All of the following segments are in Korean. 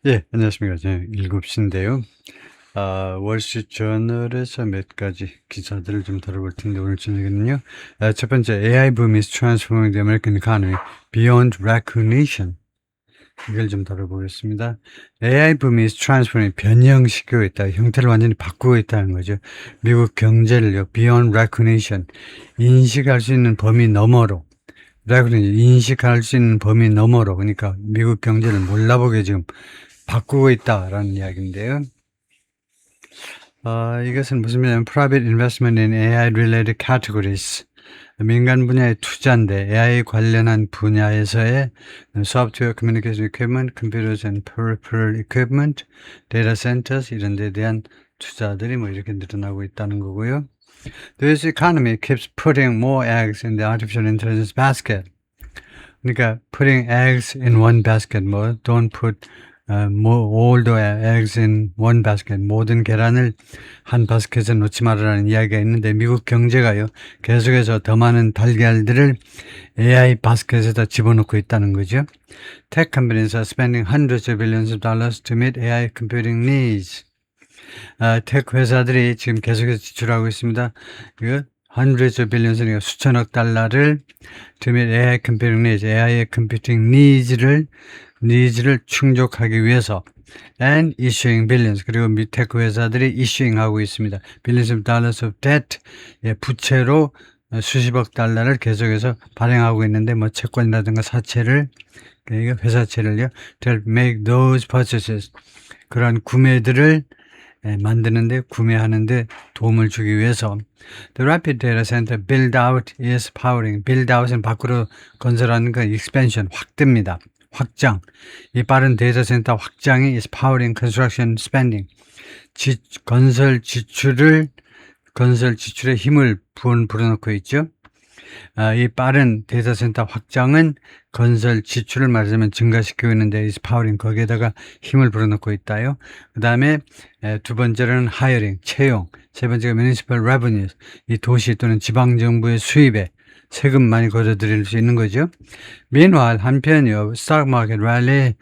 예, 안녕하십니까. 지금 7시인데요. 월스트리트저널에서 몇 가지 기사들을 좀 다뤄볼 텐데 오늘 저녁에는요. 첫 번째, AI boom is transforming the American economy beyond recognition. 이걸 좀 다뤄보겠습니다. AI boom is transforming, 변형시키고 있다. 형태를 완전히 바꾸고 있다는 거죠. 미국 경제를요, beyond recognition, 인식할 수 있는 범위 너머로, recognition, 인식할 수 있는 범위 너머로, 그러니까 미국 경제를 몰라보게 지금 바꾸고 있다라는 이야기인데요. 이것은 무슨 말이냐면 private investment in AI related categories. 민간 분야의 투자인데 AI 관련한 분야에서의 software communication equipment, computers and peripheral equipment, data centers 이런 데 대한 투자들이 뭐 이렇게 늘어나고 있다는 거고요. This economy keeps putting more eggs in the artificial intelligence basket. 그러니까 putting eggs in one basket, 뭐 don't put all the eggs in one basket, 모든 계란을 한 바스켓에 놓지 말아라는 이야기가 있는데 미국 경제가요 계속해서 더 많은 달걀들을 AI 바스켓에다 집어넣고 있다는 거죠. Tech companies are spending hundreds of billions of dollars to meet AI computing needs. 테크 회사들이 지금 계속해서 지출하고 있습니다. 그 hundreds of billions이니까 수천억 달러를 to meet AI computing needs, AI의 computing needs를 충족하기 위해서 and issuing billions, 그리고 테크 회사들이 issuing 하고 있습니다. billions of dollars of debt, 부채로 수십억 달러를 계속해서 발행하고 있는데 뭐 채권이라든가 사채를, 그러니까 회사채를요 to make those purchases, 그런 구매들을 만드는데, 구매하는데 도움을 주기 위해서 The Rapid Data Center build out is powering. build out은 밖으로 건설하는 그 expansion, 확대입니다. 확장. 이 빠른 데이터 센터 확장이 is powering construction spending. 건설 지출에 힘을 불어넣고 있죠. 이 빠른 데이터 센터 확장은 건설 지출을 말하자면 증가시키고 있는데 is powering, 거기에다가 힘을 불어넣고 있다요. 그 다음에 두 번째로는 hiring, 채용. 세 번째가 municipal revenues, 이 도시 또는 지방정부의 수입에 세금 많이 걷어들일 수 있는 거죠. Meanwhile, 한편이요, stock market rally,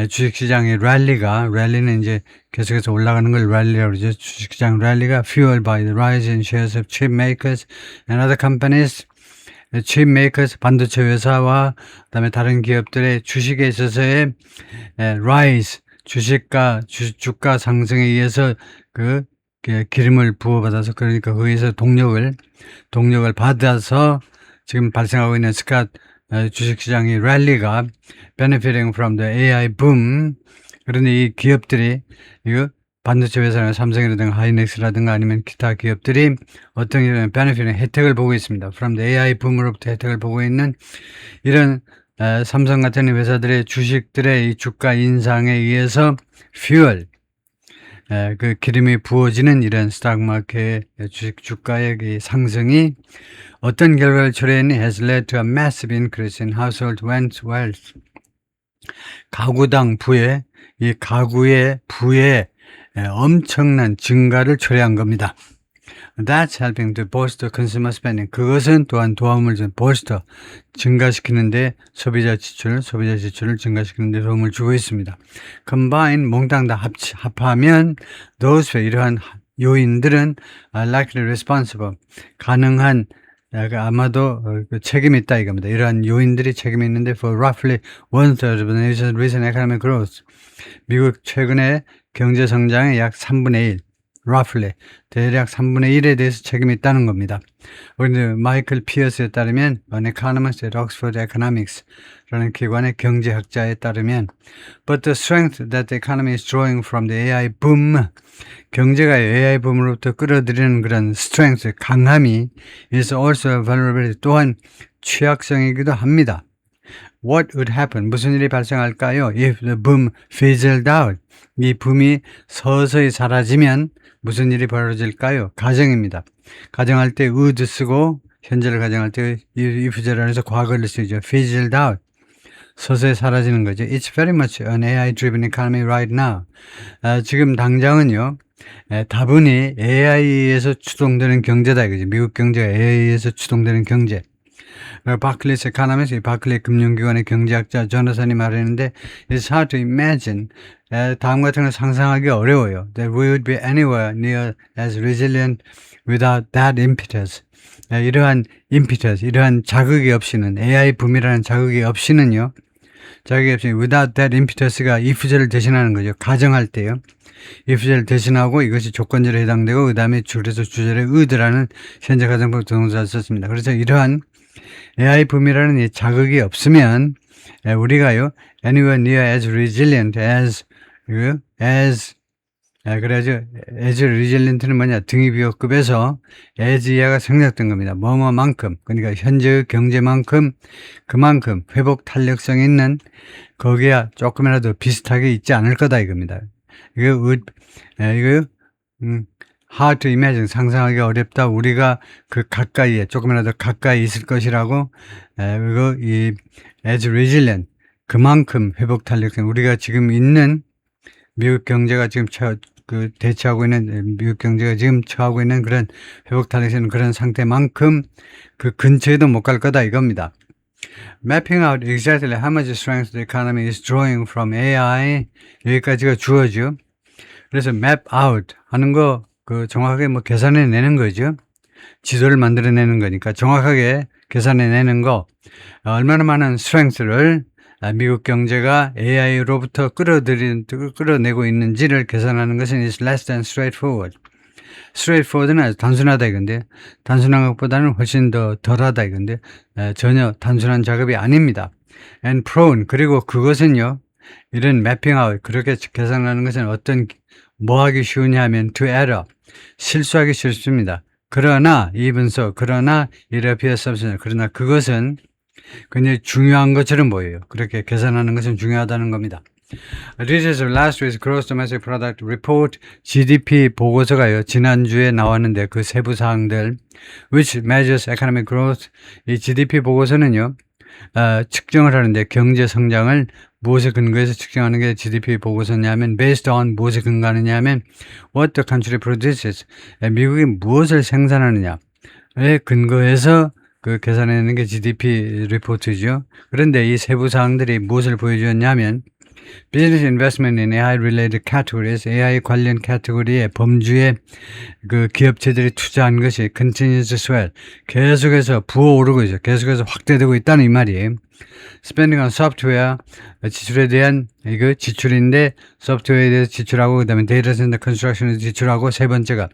주식시장의 랠리는 이제 계속해서 올라가는 걸 랠리라고 그러죠. 주식시장 랠리가 fueled by the rise in shares of chip makers and other companies. 칩 메이커스, 반도체 회사와 그다음에 다른 기업들의 주식에 있어서의 rise, 주가 상승에 의해서 그 기름을 부어받아서, 그러니까 거기서 동력을 받아서 지금 발생하고 있는 주식시장의 랠리가 benefiting from the AI boom. 그런데 이 기업들이 이거 반도체 회사나 삼성이라든가 하이닉스라든가 아니면 기타 기업들이 어떤 베네핏, 혜택을 보고 있습니다. From the AI 붐으로부터 혜택을 보고 있는 이런 삼성 같은 회사들의 주식들의 이 주가 인상에 의해서 fuel, 그 기름이 부어지는 이런 스탁마켓 주식 주가의 그 상승이 어떤 결과를 초래했니? has led to a massive increase in household wealth. 가구당 부의, 이 가구의 부의 엄청난 증가를 초래한 겁니다. That's helping to boost consumer spending. 그것은 또한 도움을 좀 증가시키는데 소비자 지출을 증가시키는데 도움을 주고 있습니다. Combine, 몽땅 다 합하면 those, 이러한 요인들은 are likely responsible, 가능한, 아마도 책임이 있다 이겁니다. 이러한 요인들이 책임이 있는데 for roughly 1/3 of the nation's recent economic growth. 미국 최근에 경제 성장의 약 3분의 1, roughly, 대략 3분의 1에 대해서 책임이 있다는 겁니다. 우리 마이클 피어스에 따르면 An economist at Oxford Economics라는 기관의 경제학자에 따르면 But the strength that the economy is drawing from the AI boom, 경제가 AI 붐으로부터 끌어들이는 그런 strength, 강함이 is also a vulnerability, 또한 취약성이기도 합니다. What would happen? 무슨 일이 발생할까요? If the boom fizzled out. 이 붐이 서서히 사라지면 무슨 일이 벌어질까요? 가정입니다. 가정할 때 would 쓰고 현재를 가정할 때 if절을 해서 과거를 쓰죠. fizzled out. 서서히 사라지는 거죠. It's very much an AI-driven economy right now. 지금 당장은요, 다분히 AI에서 추동되는 경제다 이거죠. 미국 경제가 AI에서 추동되는 경제. 바클리스 에코노미스트, 바클리 금융기관의 경제학자 조나산이 말했는데, it's hard to imagine. 다음 같은 걸 상상하기 어려워요. That we would be anywhere near as resilient without that impetus. 이러한 impetus, 이러한 자극이 없이는, AI 붐이라는 자극이 없이는요, 자극이 없이 without that impetus가 if제를 대신하는 거죠. 가정할 때요. if제를 대신하고 이것이 조건절에 해당되고 그 다음에 줄에서 주절에 의드라는 현재 가정법 동사를 썼습니다. 그래서 이러한 AI 붐이라는 이 자극이 없으면 우리가요 anywhere near as resilient as 그래야죠. as resilient는 뭐냐 등위비호급에서 as 이하가 생략된 겁니다. 뭐뭐만큼 그러니까 현재의 경제만큼 그만큼 회복 탄력성 있는 거기야 조금이라도 비슷하게 있지 않을 거다 이겁니다. 이거 hard to imagine 상상하기 어렵다. 우리가 그 가까이에 조금이라도 가까이 있을 것이라고 이거 이 as resilient 그만큼 회복 탄력성 우리가 지금 있는 미국 경제가 지금 대처하고 있는 미국 경제가 지금 처하고 있는 그런 회복 탄력성 그런 상태만큼 그 근처에도 못 갈 거다 이겁니다. Mapping out exactly how much strength the economy is drawing from AI 여기까지가 주어죠. 그래서 map out 하는 거 그 정확하게 뭐 계산해 내는 거죠. 지도를 만들어내는 거니까 정확하게 계산해 내는 거 얼마나 많은 strength를 미국 경제가 AI로부터 끌어내고 있는지를 계산하는 것은 is less than straightforward. straightforward는 아주 단순하다 이건데 단순한 것보다는 훨씬 더 덜하다 이건데 전혀 단순한 작업이 아닙니다. and prone 그리고 그것은요 이런 mapping out 그렇게 계산하는 것은 뭐 하기 쉬우냐 하면 to error 실수하기 쉽습니다. 그러나 이 분석 그러나 it appears substantial 그러나 그것은 굉장히 중요한 것처럼 보여요. 그렇게 계산하는 것은 중요하다는 겁니다. This is last week's Gross Domestic Product Report GDP 보고서가요. 지난주에 나왔는데 그 세부 사항들 which measures economic growth 이 GDP 보고서는요. 측정을 하는데 경제 성장을 무엇에 근거해서 측정하는 게 GDP 보고서냐면 based on 무엇에 근거하느냐면 what the country produces 미국이 무엇을 생산하느냐에 근거해서 그 계산해내는 게 GDP 리포트죠. 그런데 이 세부 사항들이 무엇을 보여주었냐면 Business investment in AI-related categories, AI 관련 카테고리의 범주에 그 기업체들이 투자한 것이 continues to swell, 계속해서 부어오르고 있어요. 계속해서 확대되고 있다는 이 말이에요. Spending on software, 지출에 대한 이거 지출인데 소프트웨어에 대해서 지출하고 그다음에 데이터 센터 컨스트럭션에 지출하고 세 번째가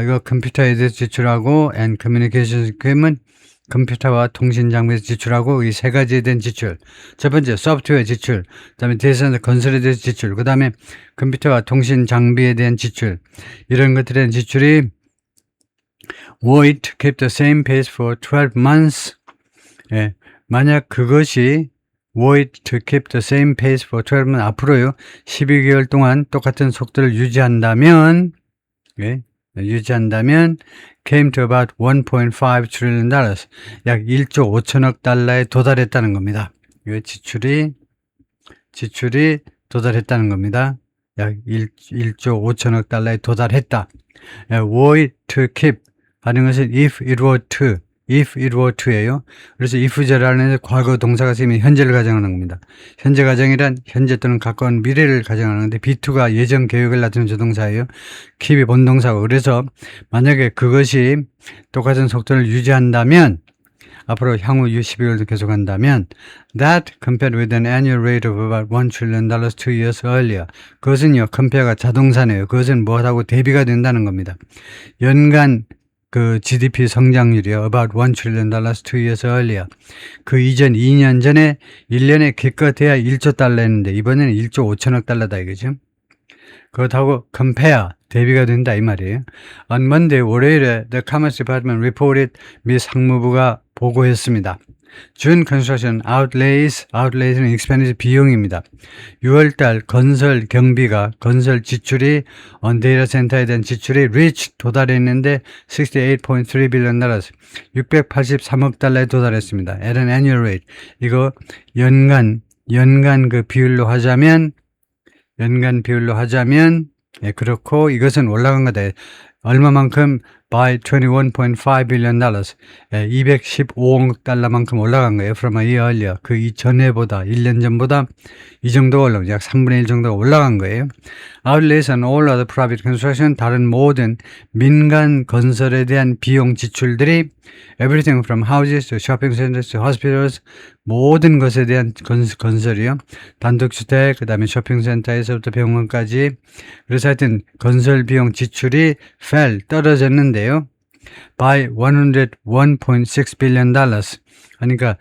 이거 컴퓨터에 대해서 지출하고 and communication equipment 컴퓨터와 통신 장비에서 지출하고 이 세 가지에 대한 지출. 첫 번째 소프트웨어 지출, 그다음에 데이터 센터 건설에 대해서 지출, 그다음에 컴퓨터와 통신 장비에 대한 지출. 이런 것들에 대한 지출이 were it to keep the same pace for 12 months. 예, 만약 그것이 were it to keep the same pace for 12 months 앞으로요 12개월 동안 똑같은 속도를 유지한다면 came to about 1.5 trillion dollars. 약 1조 5천억 달러에 도달했다는 겁니다. 이 지출이 도달했다는 겁니다. 약 1조 5천억 달러에 도달했다. were it to keep 하는 것은 if it were to예요. 그래서 if제라는 과거 동사가 쓰이면 현재를 가정하는 겁니다. 현재 가정이란 현재 또는 가까운 미래를 가정하는데 be2가 예정 계획을 나타내는 조동사예요. keep이 본동사고 그래서 만약에 그것이 똑같은 속도를 유지한다면 앞으로 향후 12개월도 계속한다면 that compared with an annual rate of about $1 trillion 2 years earlier 그것은요 compare가 자동사네요. 그것은 뭐하고 대비가 된다는 겁니다. 연간 그 GDP 성장률이요. About $1 trillion 2 years earlier. 그 이전 2년 전에 1년에 기껏해야 1조 달러 했는데 이번에는 1조 5천억 달러다 이거죠. 그렇다고 compare, 대비가 된다 이 말이에요. On Monday, 월요일에 The Commerce Department reported 미 상무부가 보고했습니다. June construction outlays는 expenditure 비용입니다. 6월달 건설 경비가 건설 지출이 on data center에 대한 지출이 reach 도달했는데 68.3 billion dollars 683억 달러에 도달했습니다. At an annual rate 이거 연간 그 비율로 하자면 그렇고 이것은 올라간 거다. 얼마만큼 by $21.5 billion. 215억 달러만큼 올라간 거예요. From a year earlier. 그 이전에보다, 1년 전보다 이 정도가 올라간, 약 3분의 1 정도가 올라간 거예요. Outlays on all other private construction, 다른 모든 민간 건설에 대한 비용 지출들이 everything from houses to shopping centers to hospitals, 모든 것에 대한 건설이요. 단독주택, 그 다음에 쇼핑센터에서부터 병원까지. 그래서 하여튼 건설 비용 지출이 fell, 떨어졌는데요. by $101.6 billion. 그러니까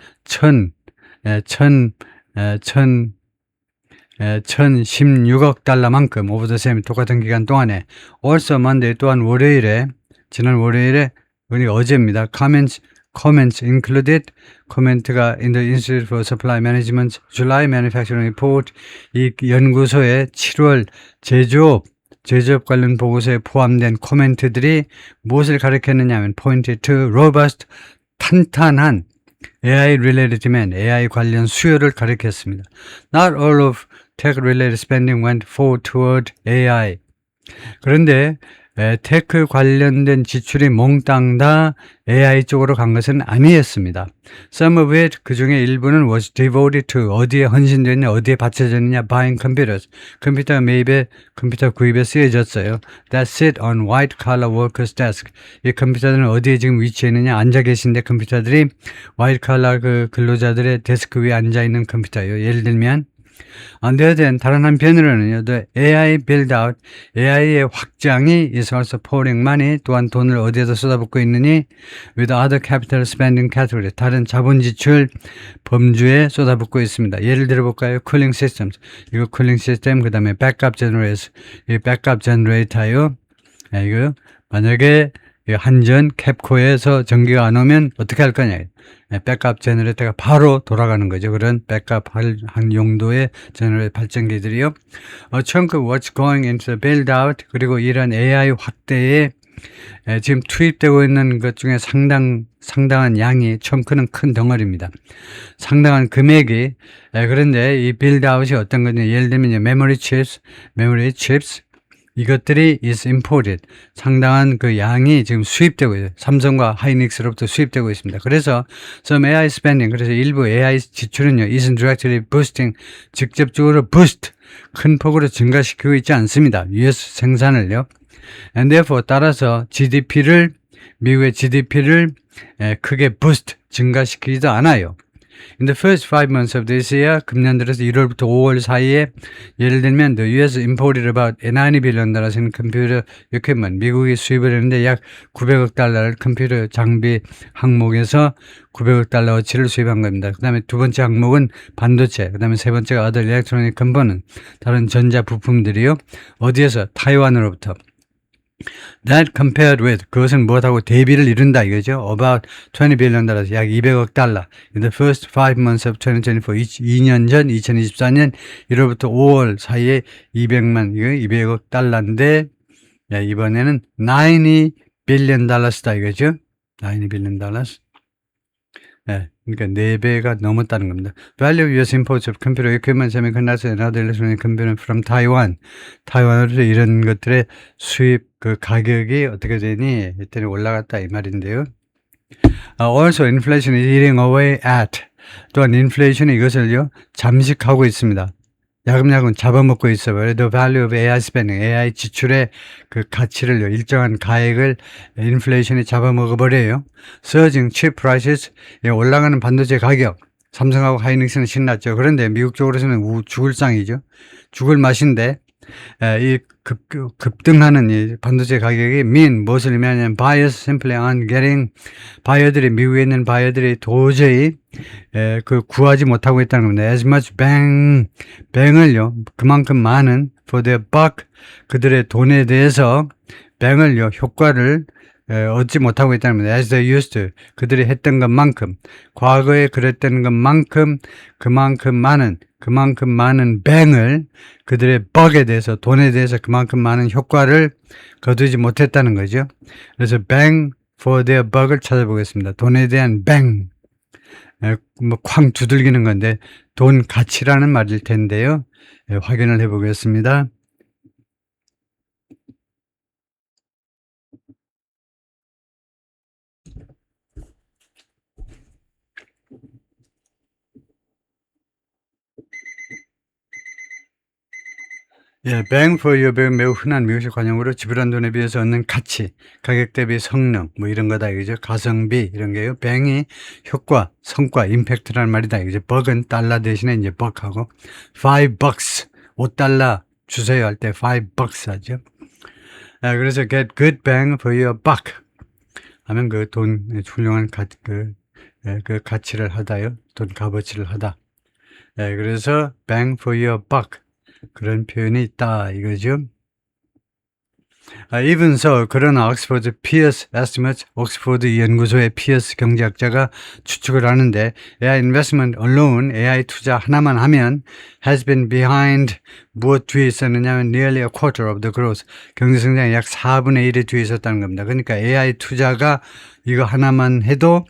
1016억 달러만큼 over the same 똑같은 기간 동안에. also Monday, 또한 월요일에, 지난 월요일에, 그러니까 어제입니다. comments included, 코멘트가 in the Institute for Supply Management July Manufacturing Report, 이 연구소의 7월 제조업 관련 보고서에 포함된 코멘트들이 무엇을 가리켰느냐 하면 pointed to robust, 탄탄한 AI-related demand, AI 관련 수요를 가리켰습니다. Not all of tech-related spending went forward toward AI. 그런데 테크 관련된 지출이 몽땅 다 AI 쪽으로 간 것은 아니었습니다. Some of it, 그 중에 일부는 was devoted to, 어디에 헌신됐냐, 어디에 바쳐졌느냐, buying computers. 컴퓨터 매입에, 컴퓨터 구입에 쓰여졌어요. That sit on white collar workers desk. 이 컴퓨터들은 어디에 지금 위치해 있느냐, 앉아 계신데 컴퓨터들이 white collar 그 근로자들의 데스크 위에 앉아 있는 컴퓨터예요. 예를 들면 On the other hand, 다른 한편으로는요, the AI build-out, AI의 확장이 is also pouring money, 또한 돈을 어디에다 쏟아붓고 있느니, with other capital spending category, 다른 자본 지출 범주에 쏟아붓고 있습니다. 예를 들어볼까요? Cooling systems, 이거 cooling system, 그 다음에 backup generators, 이 backup generator요. 이거 만약에 한전 캡코에서 전기가 안 오면 어떻게 할 거냐. 백업 제너레이터가 바로 돌아가는 거죠. 그런 백업 한 용도의 제너레이터 발전기들이요. A chunk of what's going into the build out, 그리고 이런 AI 확대에 지금 투입되고 있는 것 중에 상당한 양이, 청크는 큰 덩어리입니다. 상당한 금액이, 그런데 이 빌드 아웃이 어떤 거냐. 예를 들면 memory chips, 이것들이 is imported. 상당한 그 양이 지금 수입되고 있어요. 삼성과 하이닉스로부터 수입되고 있습니다. 그래서 some AI spending, 그래서 일부 AI 지출은요, isn't directly boosting, 직접적으로 boost, 큰 폭으로 증가시키고 있지 않습니다. US 생산을요. And therefore, 따라서 미국의 GDP를 크게 boost, 증가시키지도 않아요. In the first 5 months of this year, 금년 들어서 1월부터 5월 사이에, 예를 들면 the US imported about $90 billion in 컴퓨터 equipment, 미국이 수입을 했는데 약 900억 달러를 컴퓨터 장비 항목에서 900억 달러어치를 수입한 겁니다. 그 다음에 두 번째 항목은 반도체, 그 다음에 세 번째가 other electronic component, 다른 전자 부품들이요. 어디에서? 타이완으로부터. That compared with, 그것은 무엇하고 대비를 이룬다 이거죠. About $20 billion, 약 200억 달러. In the first 5 months of 2024, 2년 전 2024년 1월부터 5월 사이에 200억 달러인데, 이번에는 $90 billion 다 이거죠. $90 billion. 그러니까 4배가 넘었다는 겁니다. Value of US imports of computer equipment, semiconductors, and other electronic components from Taiwan. 타이완으로 이런 것들의 수입 그 가격이 어떻게 되니? 이때는 올라갔다 이 말인데요. Also, inflation is eating away at. 또한 인플레이션이 이것을요, 잠식하고 있습니다. 야금야금 잡아먹고 있어요. The value of AI spending, AI 지출의 그 가치를요, 일정한 가액을 인플레이션이 잡아먹어버려요. Surging chip prices, 올라가는 반도체 가격. 삼성하고 하이닉스는 신났죠. 그런데 미국 쪽으로서는 죽을 상이죠. 죽을 맛인데, 이 급등하는 이 반도체 가격이 무엇을 의미하냐면 buyers simply aren't getting, 바이어들이, 미국에 있는 바이어들이 도저히 그 구하지 못하고 있다는 겁니다. as much bang을요, 그만큼 많은 for their buck, 그들의 돈에 대해서 bang을요, 효과를 얻지 못하고 있다는 겁니다. as they used to, 그들이 했던 것만큼, 과거에 그랬던 것만큼 그만큼 많은 bang을, 그들의 buck에 대해서, 돈에 대해서 그만큼 많은 효과를 거두지 못했다는 거죠. 그래서 bang for their buck을 찾아보겠습니다. 돈에 대한 bang, 쾅 두들기는 건데 돈 가치라는 말일 텐데요. 확인을 해보겠습니다. 예, bang for your buck 매우 흔한 미국식 관용어로 지불한 돈에 비해서 얻는 가치, 가격 대비 성능, 뭐 이런 거다 이거죠. 가성비 이런 게요. bang이 효과, 성과, 임팩트라는 말이다 이거죠. buck은 달러 대신에 이제 buck하고 $5 $5 주세요 할 때 $5 하죠. 그래서 get good bang for your buck 하면 그 돈 훌륭한 그 가치를 하다요. 돈 값어치를 하다. 그래서 bang for your buck 그런 표현이 있다 이거죠. even so, 그러나 옥스퍼드 피어스 에스티메이트, 옥스퍼드 연구소의 피어스 경제학자가 추측을 하는데 AI investment alone, AI 투자 하나만 하면 has been behind 무엇 뒤에 있었느냐 하면 nearly a quarter of the growth, 경제 성장의 약 4분의 1의 뒤에 있었다는 겁니다. 그러니까 AI 투자가 이거 하나만 해도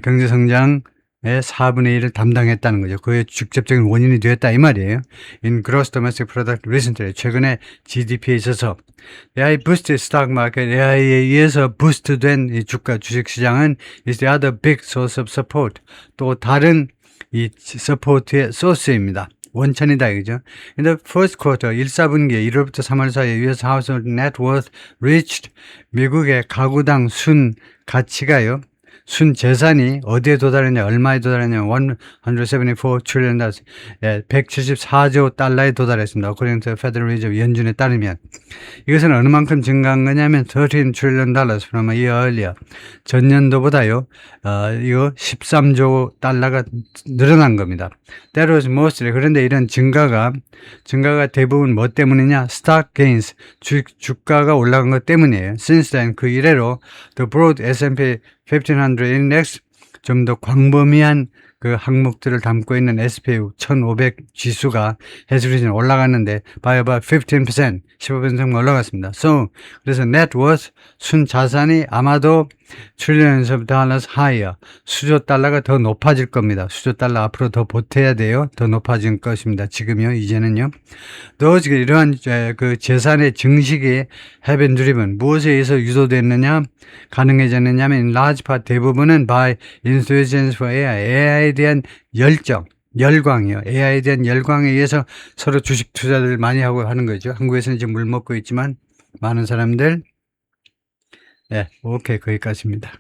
경제 성장 의 4분의 1을 담당했다는 거죠. 그의 직접적인 원인이 되었다 이 말이에요. In gross domestic product recently, 최근에 GDP에 있어서 AI boosted stock market, AI에 의해서 부스트된 이 주가 주식시장은 is the other big source of support. 또 다른 이 서포트의 소스입니다. 원천이다 이거죠. In the first quarter, 1사분기에 1월부터 3월 사이에 US household net worth reached, 미국의 가구당 순 가치가요. 순 재산이 어디에 도달했냐, 얼마에 도달했냐, 174 trillion dollars, 174조 달러에 도달했습니다. According to Federal Reserve 연준에 따르면 이것은 어느 만큼 증가한 거냐면 13 trillion dollars from a year earlier. 전년도보다요, 이거 13조 달러가 늘어난 겁니다. That was mostly, 그런데 이런 증가가 대부분 뭐 때문이냐? Stock gains, 주가가 올라간 것 때문이에요. Since then, 그 이래로 the broad S&P 1500 index, 좀 더 광범위한 그 항목들을 담고 있는 S&P 1500 지수가 해수리전 올라갔는데 by about 15%, 15% 정도 올라갔습니다. 그래서 net worth, 순 자산이 아마도 trillions of dollars higher, 수조 달러가 더 높아질 겁니다. 수조 달러 앞으로 더 보태야 돼요. 더 높아질 것입니다. 지금요, 이제는요. those, 이러한 그 재산의 증식이 have been driven, 무엇에 의해서 유도됐느냐, 가능해졌느냐 하면 in large part, 대부분은 by enthusiasm for AI, AI에 대한 열광이요. AI에 대한 열광에 의해서 서로 주식 투자를 많이 하고 하는 거죠. 한국에서는 지금 물 먹고 있지만 많은 사람들, 오케이, 거기까지입니다.